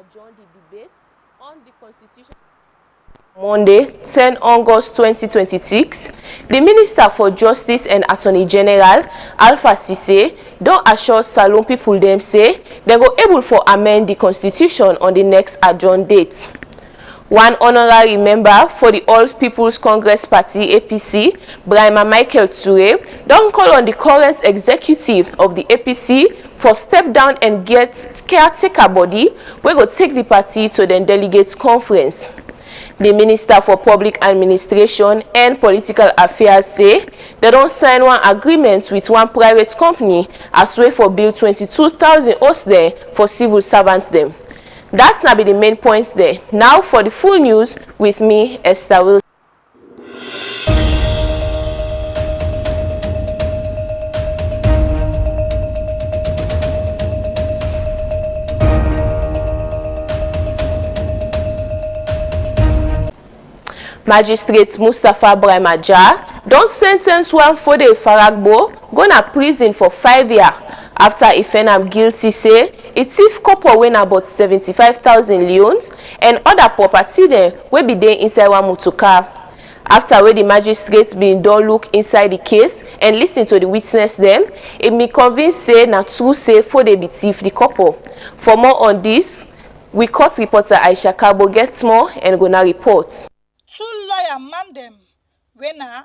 adjourn the debate on the Constitution Monday, 10 August 2026, the Minister for Justice and Attorney General, Alpha Cisse, don assure Salone people them say they go able for amend the Constitution on the next adjourn date. One honorary member for the All People's Congress Party APC, Brahima Michael Ture, don call on the current executive of the APC for step down and get caretaker body wey go take the party to the delegates conference. The Minister for Public Administration and Political Affairs say they don't sign one agreement with one private company as way for build 22,000 hosts there for civil servants them. That's not be the main points there. Now for the full news with me, Esther Wilson. Magistrate Mustapha Brahima don't sentence one for the Faragbo go na prison for 5 years after he found am guilty say a thief couple win about 75,000 leones and other property then will be there inside one motorcar. After where the magistrates been done look inside the case and listen to the witness them, it me convinced say na true say for they be thief the couple. For more on this, we court reporter Aisha Kabo gets more and gonna report. Two lawyer man them, Wena,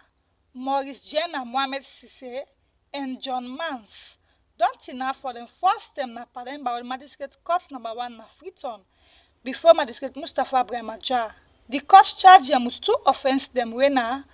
Maurice Jenna Mohamed Cisse, and John Mans, don't enough for them first them na pardon by magistrate court number 1 na Freetown before magistrate Mustapha Brahima. The court charge them with 2 offenses them Wena,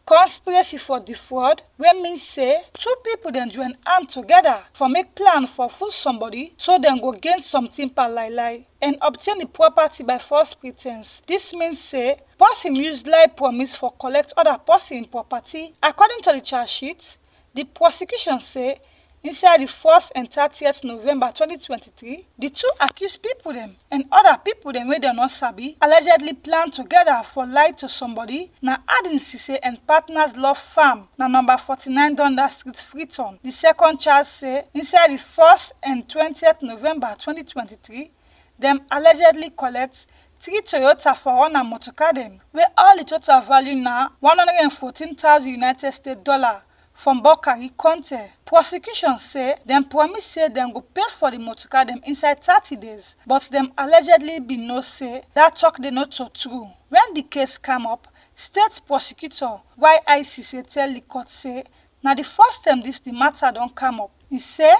conspiracy for defraud, wey means say 2 people then join hand together for make plan for fool somebody so then go gain something per lie and obtain the property by false pretense. This means say person use lie promise for collect other person property. According to the charge sheet, the prosecution say inside the 1st and 30th November 2023, the 2 accused people them and other people them wey they not sabi allegedly planned together for lie to somebody na Adin Cisse and Partners Law Farm na number 49 Dundas Street, Freetown. The second charge say inside the 1st and 20th November 2023, them allegedly collect 3 Toyota for one motorcar them, where all the total value now 114,000 United States dollar from Bokari Conte. Prosecution say them promise say them go pay for the motorcar them inside 30 days, but them allegedly be no say that talk they not so true. When the case come up, state prosecutor YICC tell the court say now the first time this the matter don't come up. He say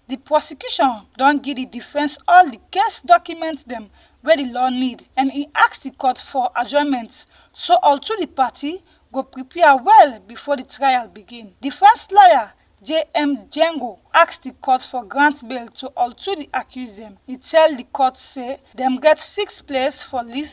the prosecution don't give the defense all the case documents them where the law need, and he asked the court for adjournments so all to the party go prepare well before the trial begin. Defense lawyer J.M. Django asked the court for grant bail to all to the accused them. He tell the court say them get fixed place for live,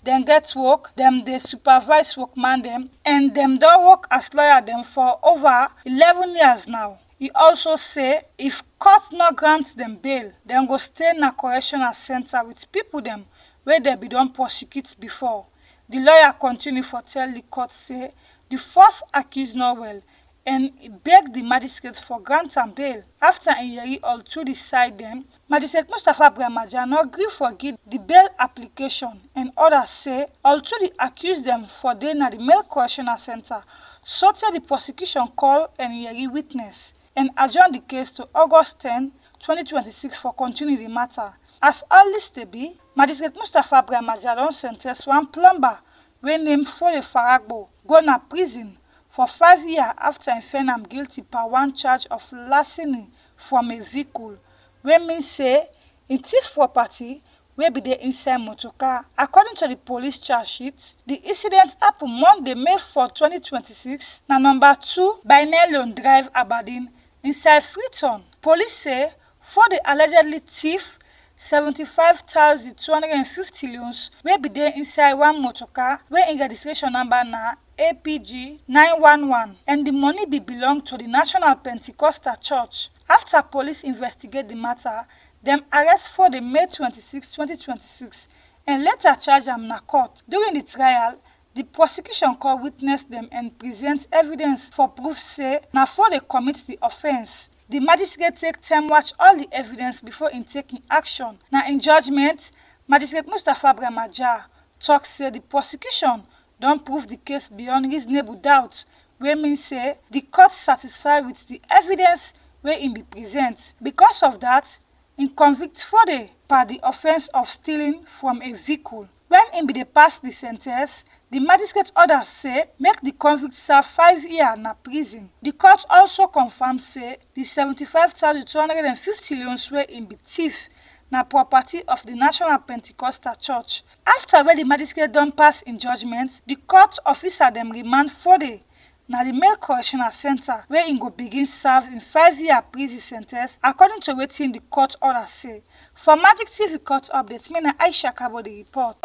them get work, them they supervise workman them, and them don't work as lawyer them for over 11 years now. He also say if court not grant them bail, them go stay in a correctional center with people them where they be done prosecute before. The lawyer continue for tell the court say the first accused not well and he begged the magistrate for grant and bail. After he all to decide them, Magistrate Mustapha Brahima not agree for give the bail application, and others say all to the accused them for day na the male correctional center. So tell the prosecution call and hearing witness and adjourn the case to August 10, 2026 for continue the matter. As all this to be, Magistrate Mustapha Brahima don sentence one plumber wey named Fode Faragbo go na prison for 5 years after he found am guilty per one charge of larceny from a vehicle, wey means say in thief property wey be there inside motorcar. According to the police charge sheet, the incident happened Monday, May 4, 2026, na number 2 Binelion Drive, Aberdeen, inside Freetown. Police say Fode allegedly thief 75,250 leones wey be there inside one motorcar where in registration number na APG 911, and the money be belong to the National Pentecostal Church. After police investigate the matter, them arrest for the May 26, 2026 and later charge them na court. During the trial, the prosecution called witness them and present evidence for proof say na for they commit the offense. The magistrate take time watch all the evidence before in taking action. Now in judgment, Magistrate Mustapha Brahmaja tok say the prosecution don prove the case beyond reasonable doubt, wey mean say the court satisfied with the evidence wey im be present. Because of that, im convict Fode per the offence of stealing from a vehicle. When im be dey pass the sen ten ce, the magistrate order say make the convict serve 5 years na prison. The court also confirm say the 75,250 loans wey im be thief na property of the National Pentecostal Church. After wey the magistrate don pass im judgment, the court officer dem remand Fode na the male correctional center where im go begin serve in 5-year prison sen ten ce according to wetin the court order say. For Magic TV Court Updates, me na Aisha Kabo dey report.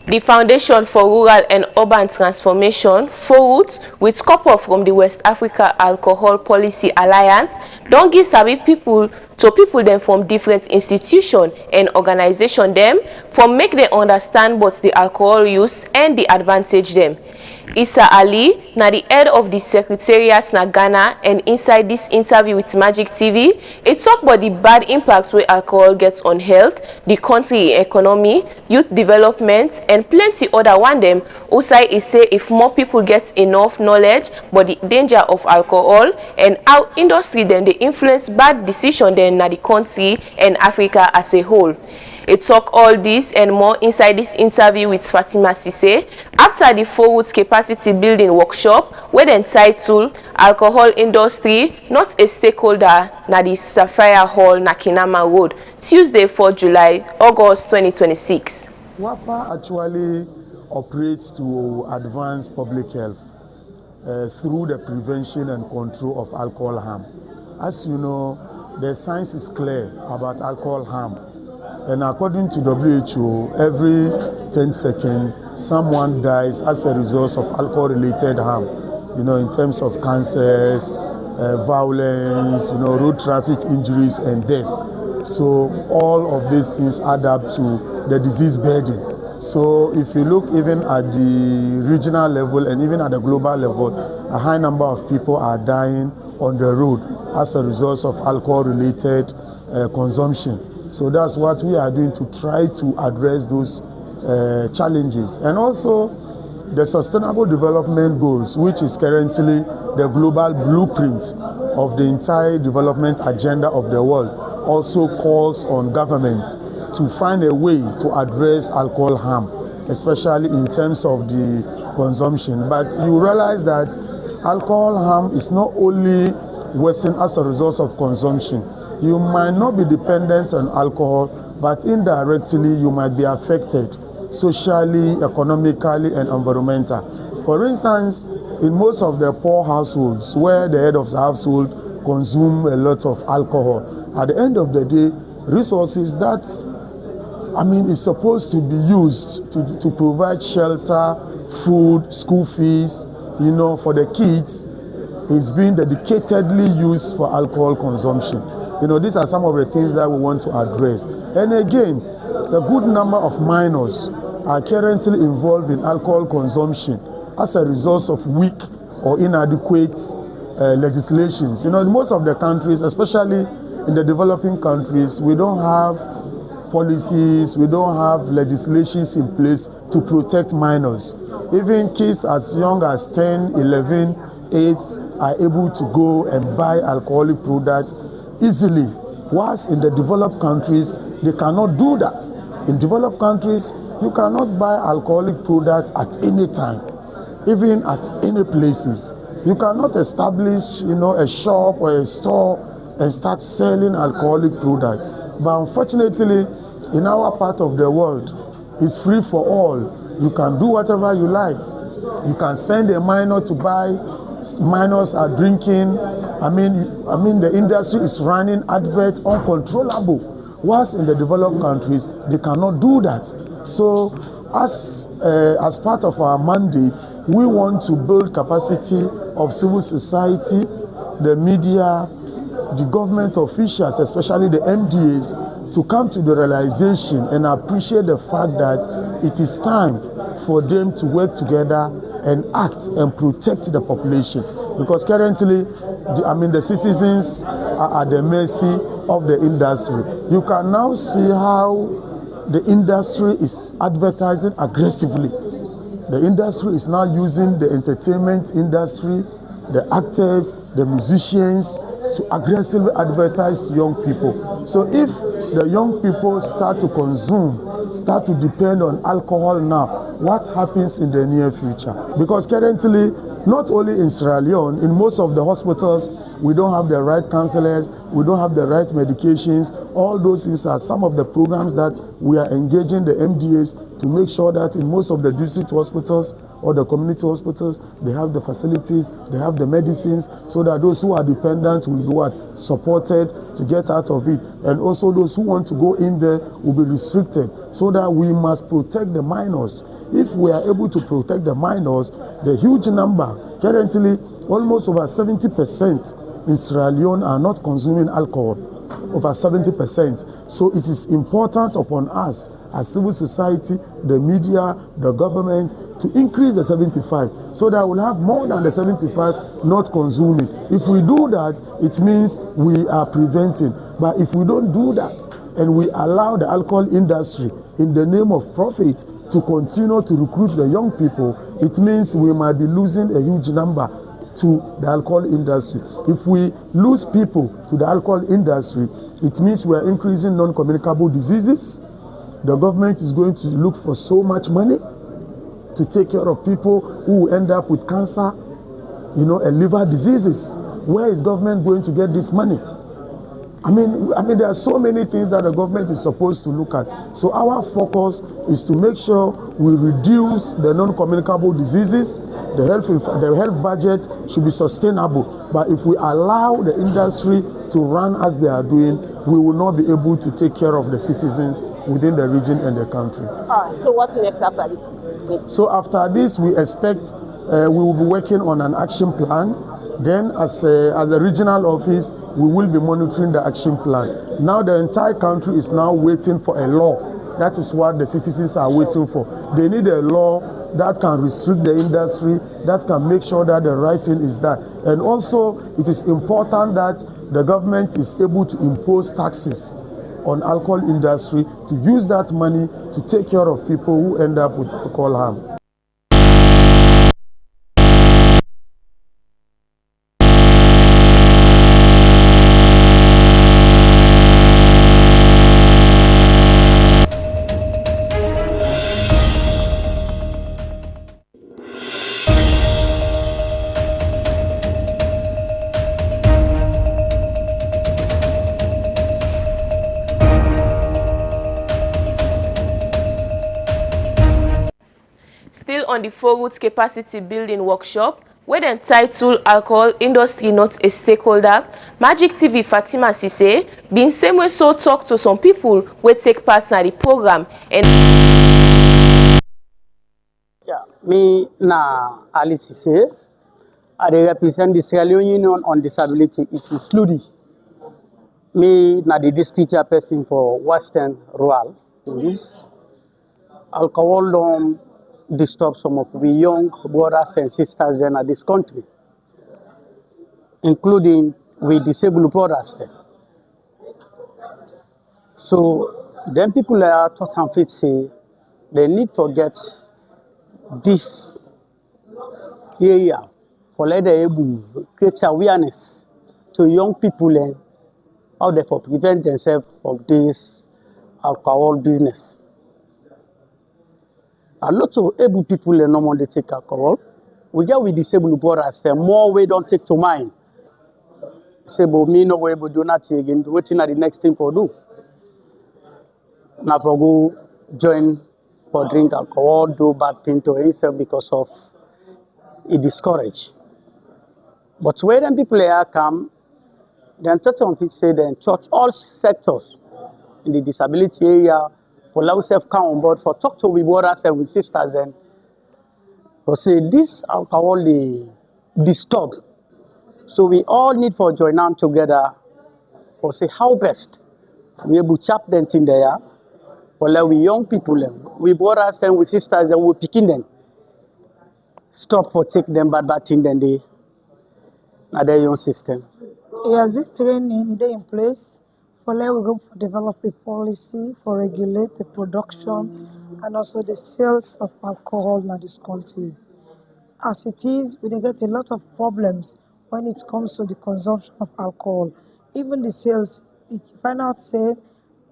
The Foundation for Rural and Urban Transformation, FORUT, with support from the West Africa Alcohol Policy Alliance, don give sabi people dem from different institutions and organizations dem for make dem understand both the alcohol use and the advantage dem. Issa Ali, na the head of the secretariat na Ghana, and inside this interview with Magic TV, he talk about the bad impact wey alcohol gets on health, the country economy, youth development, and plenty other one dem. Usai he say if more people get enough knowledge about the danger of alcohol and how industry dem dey influence bad decision dem na the country and Africa as a whole. He talk all this and more inside this interview with Fatima Sise after the FORUT capacity building workshop wey dem title Alcohol Industry Not a Stakeholder na the Sapphire Hall na Kinama Road, Tuesday 4 July, August 2026. WAPA actually operates to advance public health through the prevention and control of alcohol harm. As you know, the science is clear about alcohol harm. And according to WHO, every 10 seconds, someone dies as a result of alcohol-related harm, in terms of cancers, violence, road traffic injuries, and death. So all of these things add up to the disease burden. So if you look even at the regional level and even at the global level, a high number of people are dying on the road as a result of alcohol-related consumption. So that's what we are doing to try to address those challenges. And also the Sustainable Development Goals, which is currently the global blueprint of the entire development agenda of the world, also calls on governments to find a way to address alcohol harm, especially in terms of the consumption. But you realize that alcohol harm is not only worsened as a result of consumption. You might not be dependent on alcohol, but indirectly you might be affected socially, economically, and environmentally. For instance, in most of the poor households where the head of the household consume a lot of alcohol, at the end of the day, resources that is supposed to be used to provide shelter, food, school fees, for the kids, is being dedicatedly used for alcohol consumption. These are some of the things that we want to address. And again, a good number of minors are currently involved in alcohol consumption as a result of weak or inadequate legislations. In most of the countries, especially in the developing countries, we don't have policies, we don't have legislations in place to protect minors. Even kids as young as 10, 11, 8 are able to go and buy alcoholic products easily, whilst in the developed countries, they cannot do that. In developed countries, you cannot buy alcoholic products at any time, even at any places. You cannot establish, a shop or a store and start selling alcoholic products. But unfortunately, in our part of the world, it's free for all. You can do whatever you like. You can send a minor to buy. Minors are drinking. The industry is running adverts uncontrollable. Whilst in the developed countries, they cannot do that. So, as part of our mandate, we want to build capacity of civil society, the media, the government officials, especially the MDAs, to come to the realization and appreciate the fact that it is time for them to work together and act and protect the population. Because currently, the citizens are at the mercy of the industry. You can now see how the industry is advertising aggressively. The industry is now using the entertainment industry, the actors, the musicians to aggressively advertise to young people. So if the young people start to consume, start to depend on alcohol now, what happens in the near future? Because currently, not only in Sierra Leone, in most of the hospitals, we don't have the right counselors, we don't have the right medications. All those things are some of the programs that we are engaging the MDAs to make sure that in most of the district hospitals or the community hospitals, they have the facilities, they have the medicines, so that those who are dependent will be what? Supported to get out of it. And also those who want to go in there will be restricted, so that we must protect the minors. If we are able to protect the minors, the huge number, currently almost over 70% in Sierra Leone are not consuming alcohol, over 70%. So it is important upon us as civil society, the media, the government, to increase the 75, so that we'll have more than the 75 not consuming. If we do that, it means we are preventing. But if we don't do that, and we allow the alcohol industry in the name of profit to continue to recruit the young people, it means we might be losing a huge number to the alcohol industry. If we lose people to the alcohol industry, it means we are increasing non-communicable diseases. The government is going to look for so much money to take care of people who end up with cancer, and liver diseases. Where is government going to get this money? I mean, there are so many things that the government is supposed to look at. So our focus is to make sure we reduce the non-communicable diseases. The health budget should be sustainable. But if we allow the industry to run as they are doing, we will not be able to take care of the citizens within the region and the country. So what next after this? So after this, we expect we will be working on an action plan. Then as a regional office, we will be monitoring the action plan. Now the entire country is now waiting for a law. That is what the citizens are waiting for. They need a law that can restrict the industry, that can make sure that the right thing is done. And also, it is important that the government is able to impose taxes on alcohol industry, to use that money to take care of people who end up with alcohol harm. Still on the 4 Roots Capacity Building Workshop, where the title Alcohol Industry Not a Stakeholder, Magic TV Fatima Sise been same way so talk to some people who take part in the program. And me na Ali Sise, I represent the Sierra Leone Union on Disability Issues LUDI. Me na the district chairperson for Western Rural Police. Alcohol don't disturb some of the young brothers and sisters in this country, including we disabled brothers. So then people are taught and fit say they need to get this area for let them able create awareness to young people and how they for prevent themselves of this alcohol business. A lot of able people no more they take alcohol. We get with disabled brothers, more we don't take to mind. Say, but me no way, but do not again. Waiting at the next thing for do. Now for go join for drink alcohol, do bad thing to himself because of it discourage. But when them people here come, then touch on it say then touch all sectors in the disability area. For allow self come on board for talk to we brothers and with sisters and for say this alcohol they disturb. So we all need for join on together for say how best we able to chap them in there for let we young people and we brothers and with sisters and we picking them. Stop for take them bad thing then they na their young system. Yes, this training is in place For let we go for develop a policy for regulate the production and also the sales of alcohol in this country. As it is, we dey get a lot of problems when it comes to the consumption of alcohol. Even the sales, you find out say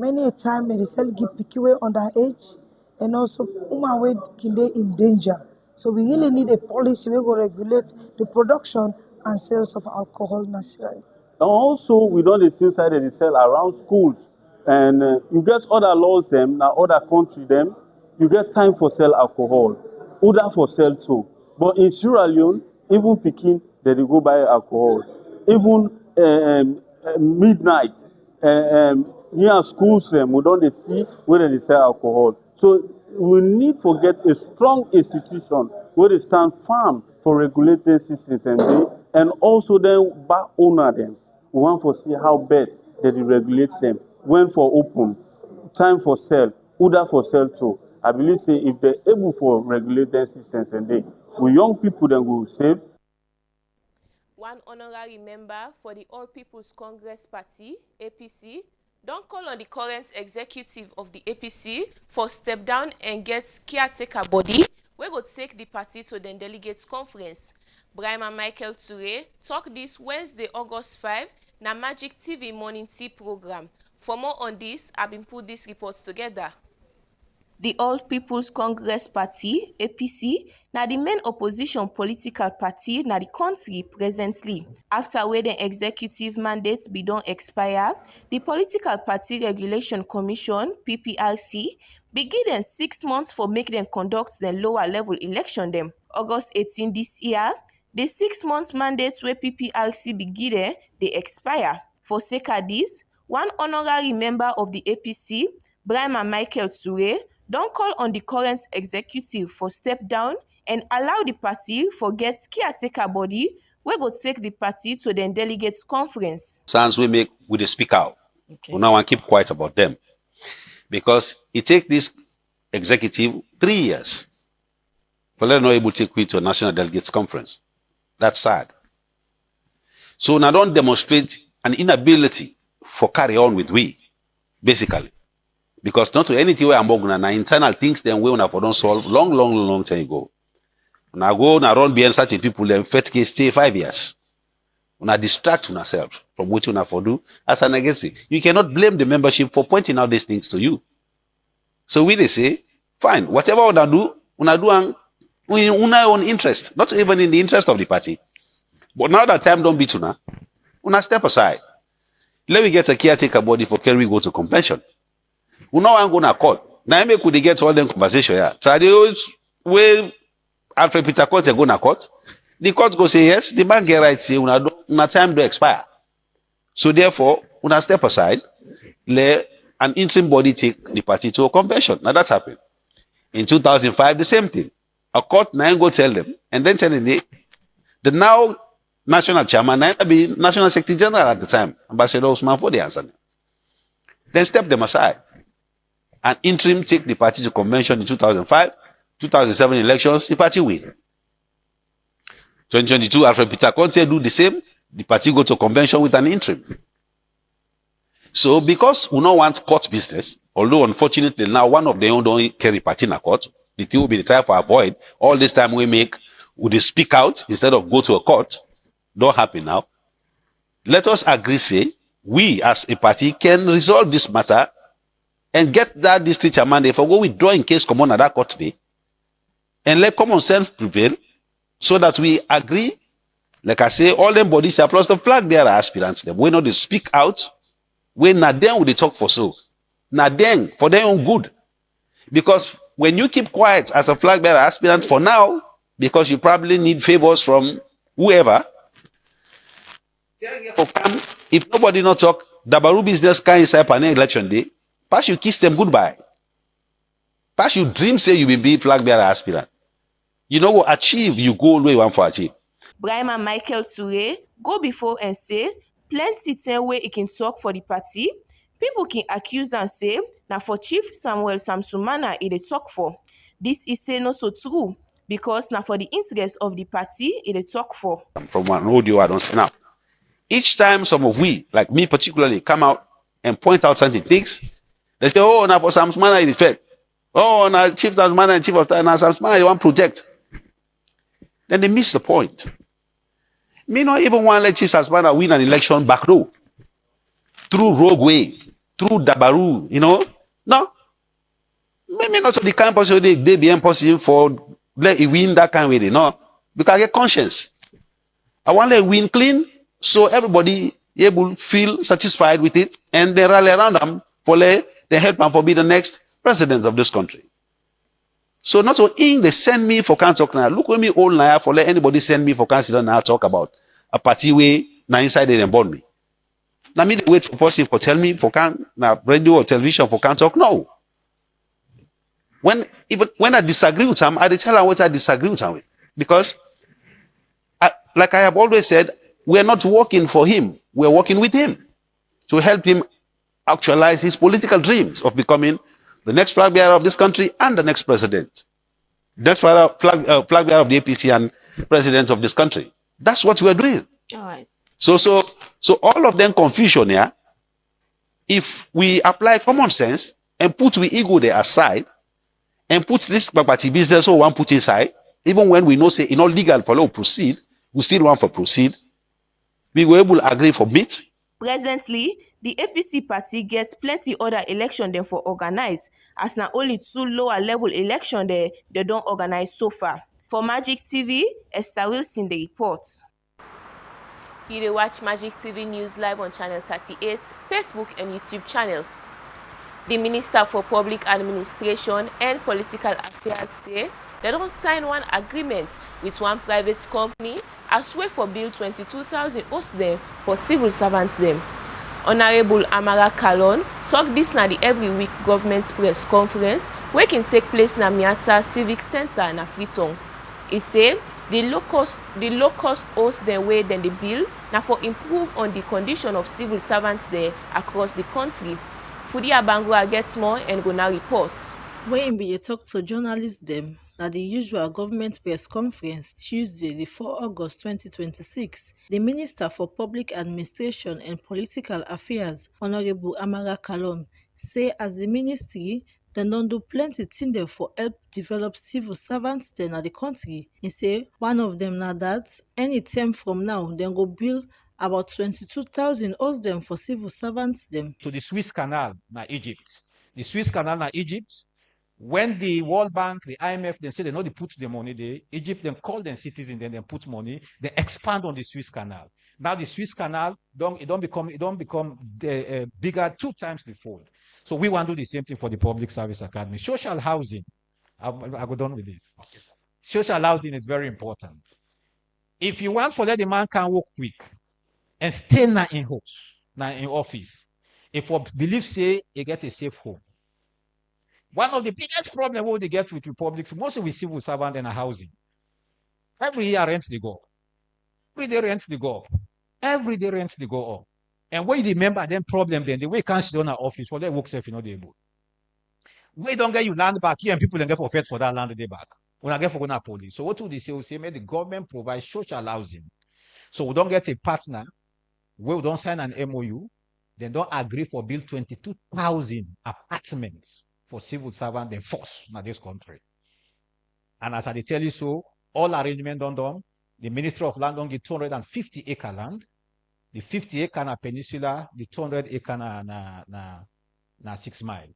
many a time they dey sell give pikin wey underage and also woman wey dey in danger. So we really need a policy wey go regulate the production and sales of alcohol in Nigeria. And also, we don't dey see inside they sell around schools. And you get other laws them, now other country them, you get time for sell alcohol, other for sell too. But in Sierra Leone, even Peking, they go buy alcohol. Even midnight, near schools them, we don't dey see where they sell alcohol. So we need to get a strong institution where they stand firm for regulating systems and also then back owner them. We want to see how best they regulate them. When for open, time for sell, order for sell too. I believe say if they're able for regulate their systems and we young people then will save. One honorary member for the All People's Congress Party, APC, don't call on the current executive of the APC for step down and get caretaker body. We go take the party to the delegates conference. Brahma Michael Toure talk this Wednesday, August 5, na Magic TV Morning Tea program. For more on this, I've been put these reports together. The All People's Congress Party, APC, na the main opposition political party na the country presently. After where the executive mandates be don expire, the Political Party Regulation Commission, PPRC, be give them 6 months for make them conduct the lower level election them. August 18 this year, the 6 months mandate where PPRC be give them, they expire. For sake of this, one honorary member of the APC, Brahma Michael Toure, don't call on the current executive for step down and allow the party for get caretaker body we go take the party to the delegates conference. Sounds we make with the speak out. Okay. We now want to keep quiet about them. Because it take this executive 3 years for them not able to take to a national delegates conference. That's sad. So now don't demonstrate an inability for carry on with we, basically. Because not to anything where I'm going to internal things then we for don't solve long time ago. When I go and run behind such people, then first case stay 5 years. When I distract yourself from what you have to do, as an agency, you cannot blame the membership for pointing out these things to you. So we they say, fine, whatever una do una own interest, not even in the interest of the party. But now that time don't be to una step aside. Let me get a caretaker body for carry go to convention. We now I'm gonna court. Now make we get all them conversation here. So they way Alfred Peter Court go na court. The court go say yes, the man get right say una time do expire. So therefore, una step aside, let an interim body take the party to a convention. Now that happened. In 2005, the same thing. A court now go tell them, and then tell them the now national chairman, now be national secretary general at the time, Ambassador Usman for the answer. Then step them aside. An interim take the party to convention in 2005, 2007 elections, the party win. 2022, Alfred Peter Conte do the same, the party go to convention with an interim. So because we don't want court business, although unfortunately now one of them don't carry party in a court, the thing will be the try to avoid all this time we make, would they speak out instead of go to a court? Don't happen now. Let us agree, say, we as a party can resolve this matter and get that district chairman for go withdraw in case come on at that court day and let common sense prevail so that we agree, like I say, all them bodies are plus the flag there are aspirants them. We know they speak out, when not then will they talk for so. Not then for their own good. Because when you keep quiet as a flag bearer aspirant for now, because you probably need favors from whoever, if nobody not talk, Dabaru business can inside panel election day, pass you kiss them goodbye. Pass you dream say you will be flag bearer aspirant. You know what achieve, you go where you want for achieve. Brahma Michael Toure go before and say plenty thing where he can talk for the party. People can accuse and say now for Chief Samuel Samsumana he dey talk for. This is say not so true because now for the interest of the party he dey talk for. From one audio I don't see now. Each time some of we, like me particularly, come out and point out certain things, they say, oh, now for some manner it is fair. Oh, now chief of manner and chief of now some manner you want project. Then they miss the point. Me not even want to let chief of manner win an election back row. Through rogue way, through dabaru, you know. No. Maybe not the kind of person they be impossible for let it win that kind of way. No. Because I get conscience. I want to win clean so everybody able feel satisfied with it and they rally around them for they help them for be the next president of this country. So not so in they send me for can't talk now. Look with me all now for let anybody send me for can't sit down now talk about a party way now inside they born me. Now me they wait for person for tell me for can't now radio or television for can't talk. No. When I disagree with him, I tell him what I disagree with him with. Because like I have always said, we're not working for him. We're working with him to help him actualize his political dreams of becoming the next flag bearer of this country and the next president. Next flag bearer of the APC and president of this country. That's what we're doing. All right. So all of them confusion here. If we apply common sense and put we ego there aside and put this party business or one put inside, even when we know say it's not legal for law proceed, we still want for proceed. We were able to agree for meet. Presently, the APC party gets plenty other election than for organize, as now only 2 lower level election they don't organize so far. For Magic TV, Esther Wilson the report. You dey watch Magic TV News live on channel 38, Facebook and YouTube channel. The Minister for Public Administration and Political Affairs say they don't sign one agreement with one private company as way for Bill 22,000 host them for civil servants them. Honorable Amara Kalon talk this na the every week government press conference where can take place na Miata Civic Center na Freetown. He say the low cost host their way than the bill now for improve on the condition of civil servants there across the country. Fudi Abangua gets more and go now reports. When we talk to journalists them at the usual government press conference Tuesday, the 4 August 2026, the Minister for Public Administration and Political Affairs, Honorable Amara Kalon, say as the ministry, they don't do plenty thing there for help develop civil servants then at the country. He say one of them now that any time from now, then go build about 22,000 house them for civil servants them. To the Suez Canal na Egypt. The Suez Canal na Egypt, when the World Bank, the IMF, they say they know they put the money there, Egypt then call them citizens, then they put money, they expand on the Suez Canal. Now the Suez Canal don't become bigger 2 times before. So we want to do the same thing for the Public Service Academy. Social housing, I go done with this. Social housing is very important. If you want for that the man can work quick and stay now in house, now in office, if we believe say you get a safe home. One of the biggest problems what they get with republics, mostly with civil servant and housing. Every year rent they go up. Every day rent they go up. Every day rent they go up. And when you remember them problem, then the way can't sit on our office for their work safe, you know they able. We don't get you land back here and people don't get forfeit for that land they back. When I get for going police. So what do they say? We say, may the government provide social housing. So we don't get a partner where we don't sign an MOU, then don't agree for build 22,000 apartments for civil servants, they force in this country. And as I tell you so, all arrangement done. The Ministry of Land don't get 250 acre land. The 50 acre na peninsula, the 200 acre na 6 mile.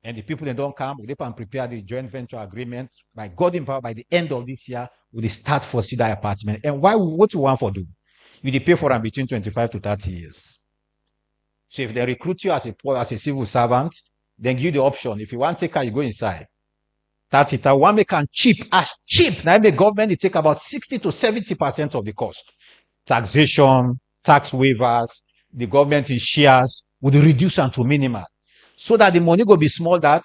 And the people that don't come, they can prepare the joint venture agreement. By God in power, by the end of this year, we start for cedar apartment. And what you want for do? You pay for them between 25 to 30 years. So if they recruit you as a civil servant, then give you the option. If you want to take her, you go inside. 30, one make can cheap, as cheap. Now the government, they take about 60 to 70% of the cost. Taxation, tax waivers, the government in shares would reduce them to minimal. So that the money will be small that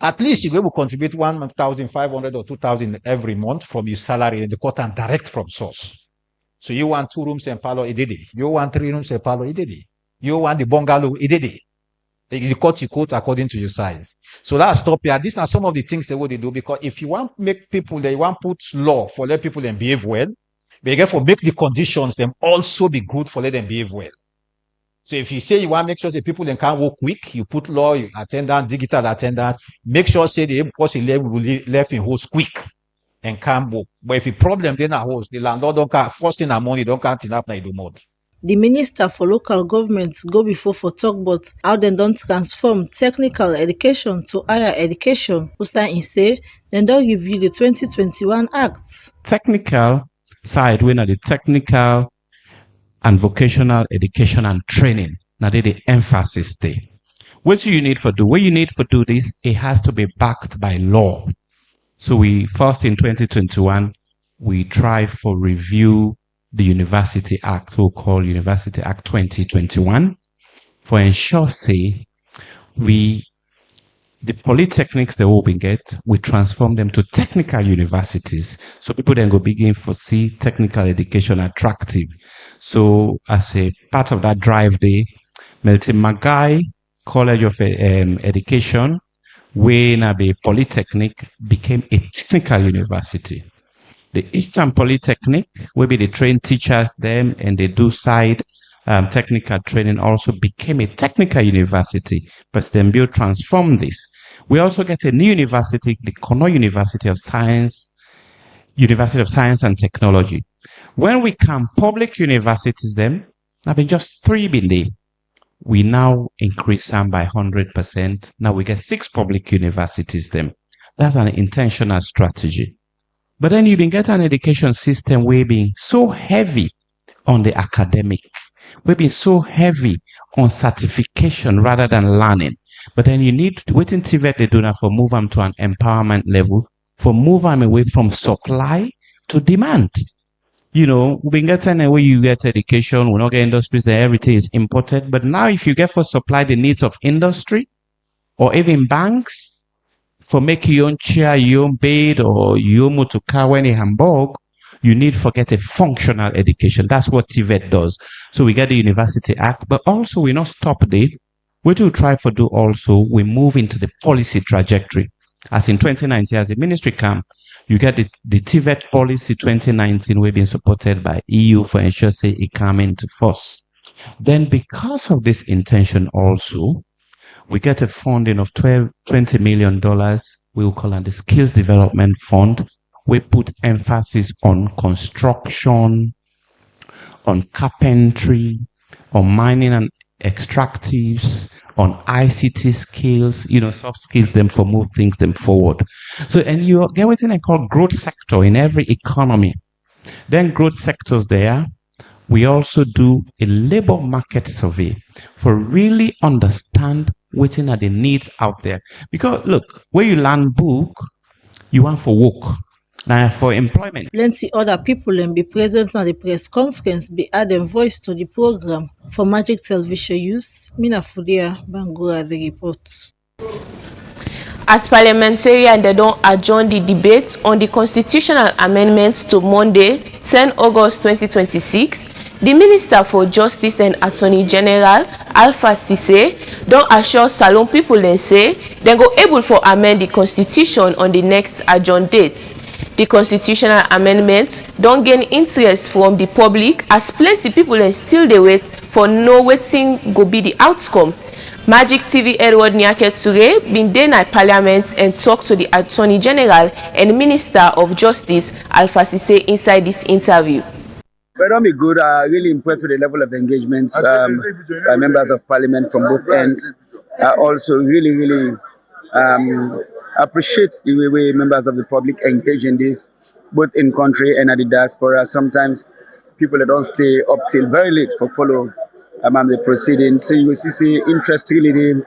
at least you will contribute 1,500 or 2,000 every month from your salary and the quarter and direct from source. So you want 2 rooms and parlor, it did it. You want 3 rooms and parlor, it did it. You want the bungalow, it did it. You quote according to your size. So that's stop here. These are some of the things that what they do, because if you want to make people, they want to put law for let people and behave well, but therefore make the conditions them also be good for let them behave well. So if you say you want to make sure the people then can work quick, you put law, you attendant, digital attendance, make sure say the person left in host quick and can work. But if a problem then a host, the landlord don't can first in the money, don't count enough na do more. The minister for local government go before for talk about how dem don transform technical education to higher education. Usain say dem don review the 2021 Act. Technical side, wey na the technical and vocational education and training, na dey the emphasis dey. Wetin you need for do? What you need for do this, it has to be backed by law. So we first in 2021, we try for review the University Act, we call University Act 2021, for ensure say the polytechnics that we get, we transform them to technical universities. So people then go begin for see technical education attractive. So as a part of that drive day, Melton Magai College of Education, where the Polytechnic became a technical university. The Eastern Polytechnic, where they train teachers them and they do side technical training, also became a technical university. President Bill transformed this. We also get a new university, the Kono University of Science and Technology. When we come public universities, them have been just 3 been there. We now increase them by 100%. Now we get 6 public universities them. That's an intentional strategy. But then you been get an education system where being so heavy on the academic. We've been so heavy on certification rather than learning. But then you need waiting TVET they do now for move them to an empowerment level, for move them away from supply to demand. You know, we've been getting where you get education, we not get industries that everything is imported. But now if you get for supply the needs of industry or even banks, for make your own chair, your own bed, or your own motor car when in Hamburg, you need to get a functional education. That's what TVET does. So we get the University Act, but also we not stop there. What we try to do also, we move into the policy trajectory. As in 2019, as the ministry come, you get the TVET policy 2019, we've been supported by EU for ensure say it come into force. Then because of this intention also, we get a funding of $20 million. We will call it the Skills Development Fund. We put emphasis on construction, on carpentry, on mining and extractives, on ICT skills, soft skills them for move things them forward. So, and you get what I call growth sector in every economy. Then growth sectors there, we also do a labor market survey for really understand what are the needs out there. Because look, where you learn book, you want for work. Now for employment. Plenty other people and be present at the press conference be add dem voice to the program. For Magic Television Use, Mina Fudia Bangura the report. As parliamentarians, they don't adjourn the debate on the constitutional amendment to Monday, 10 August 2026. The Minister for Justice and Attorney General, Alpha Cisse, don't assure Salon people and say they go able for amend the constitution on the next adjourn date. The constitutional amendment don't gain interest from the public as plenty people and still they wait for no waiting go be the outcome. Magic TV Edward Nyake Ture been there at Parliament and talked to the Attorney General and Minister of Justice Alpha Cisse inside this interview. Well, don't be good. Really impressed with the level of engagement by members of Parliament from both ends. Also, really appreciate the way members of the public engage in this, both in country and at the diaspora. Sometimes people that don't stay up till very late for follow the proceedings. So you will see interest really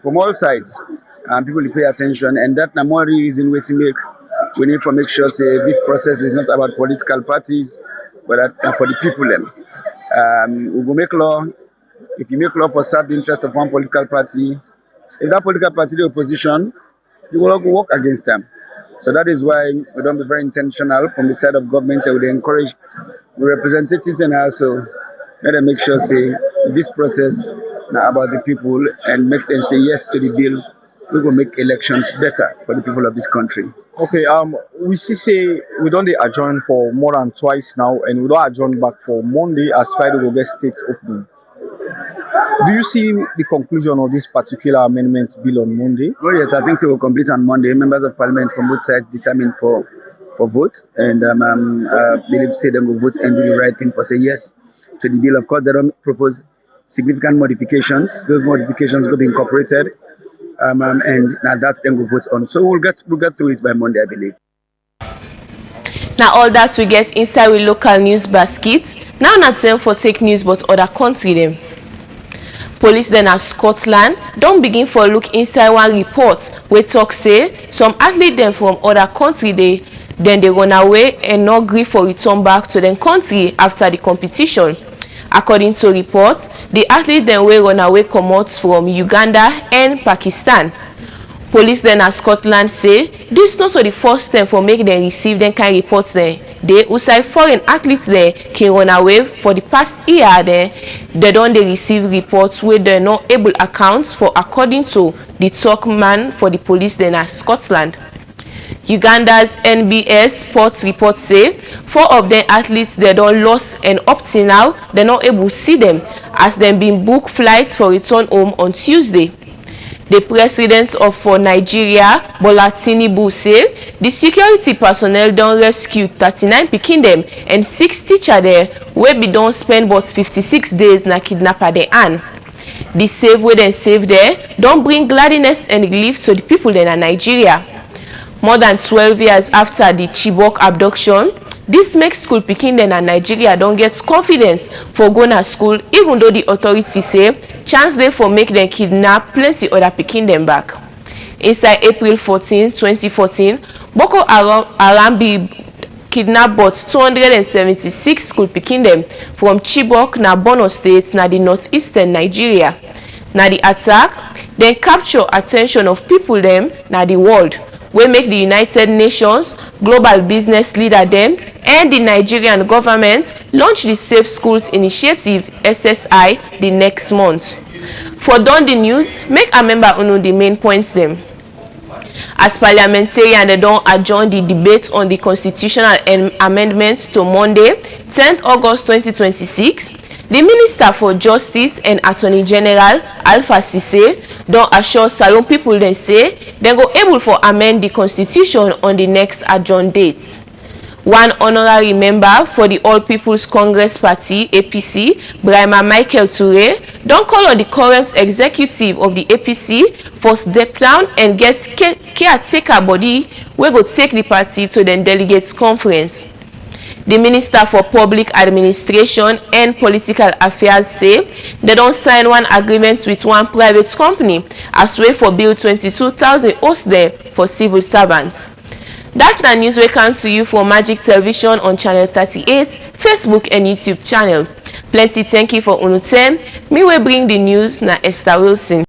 from all sides. People will pay attention, and that more reason we need to make sure say this process is not about political parties, but for the people. We will make law. If you make law for serve the interest of one political party, if that political party the opposition, you will work against them. So that is why we don't be very intentional from the side of government. I would encourage the representatives and also let them make sure say this process now about the people and make them say yes to the bill. We will make elections better for the people of this country. Okay, we see say we don't adjourn for more than twice now, and we don't adjourn back for Monday as Friday will get states opening. Do you see the conclusion of this particular amendment bill on Monday? Oh yes, I think so. We'll complete on Monday. Members of Parliament from both sides determined for vote, and believe say them will vote and do the right thing for say yes to the bill. Of course, they don't propose significant modifications. Those modifications will be incorporated, and now that's then we'll vote on. So we'll get through it by Monday, I believe. Now all that we get inside with local news basket. Now not time for take news but other country them. Police then at Scotland don't begin for look inside one report where talk say some athletes them from other country they run away and not agree for return back to their country after the competition. According to reports, the athletes then will run away come out from Uganda and Pakistan. Police then at Scotland say this not so the first time for make them receive them kind reports there. They who say foreign athletes there can run away for the past year there. They don't receive reports where they're not able accounts for according to the talk man for the police then at Scotland. Uganda's NBS Sports report say 4 of them athletes they don't lost and up till now they're not able to see them as them been booked flights for return home on Tuesday. The president of Nigeria, Bola Tinubu, say the security personnel don't rescue 39 pikin them and 6 teachers there where be don't spend about 56 days na kidnapper they an. The save where they save there don't bring gladness and relief to the people in Nigeria. More than 12 years after the Chibok abduction, this makes school pikin in Nigeria don't get confidence for going to school even though the authorities say chance they for make them kidnap plenty other pikin them back. Inside April 14, 2014, Boko Haram be kidnapped about 276 school pikin them from Chibok na Borno State na the northeastern Nigeria. Na the attack then capture attention of people them na the world. We make the United Nations, global business leader them, and the Nigerian government launch the Safe Schools Initiative SSI the next month. For done the news, make a member on the main points them. As parliamentarians they don't adjourn the debate on the constitutional amendments to Monday, 10th August 2026. The Minister for Justice and Attorney General Alpha Cisse don't assure Salon people they say they go able for amend the constitution on the next adjourned date. One honorary member for the All People's Congress Party APC, Brahma Michael Toure, don't call on the current executive of the APC for step down and get caretaker body we go take the party to the delegates conference. The Minister for Public Administration and Political Affairs say they don't sign one agreement with one private company as way for Bill 22,000 hosts there for civil servants. That's the news we come to you from Magic Television on Channel 38, Facebook and YouTube channel. Plenty thank you for unutem. Me we bring the news na Esther Wilson.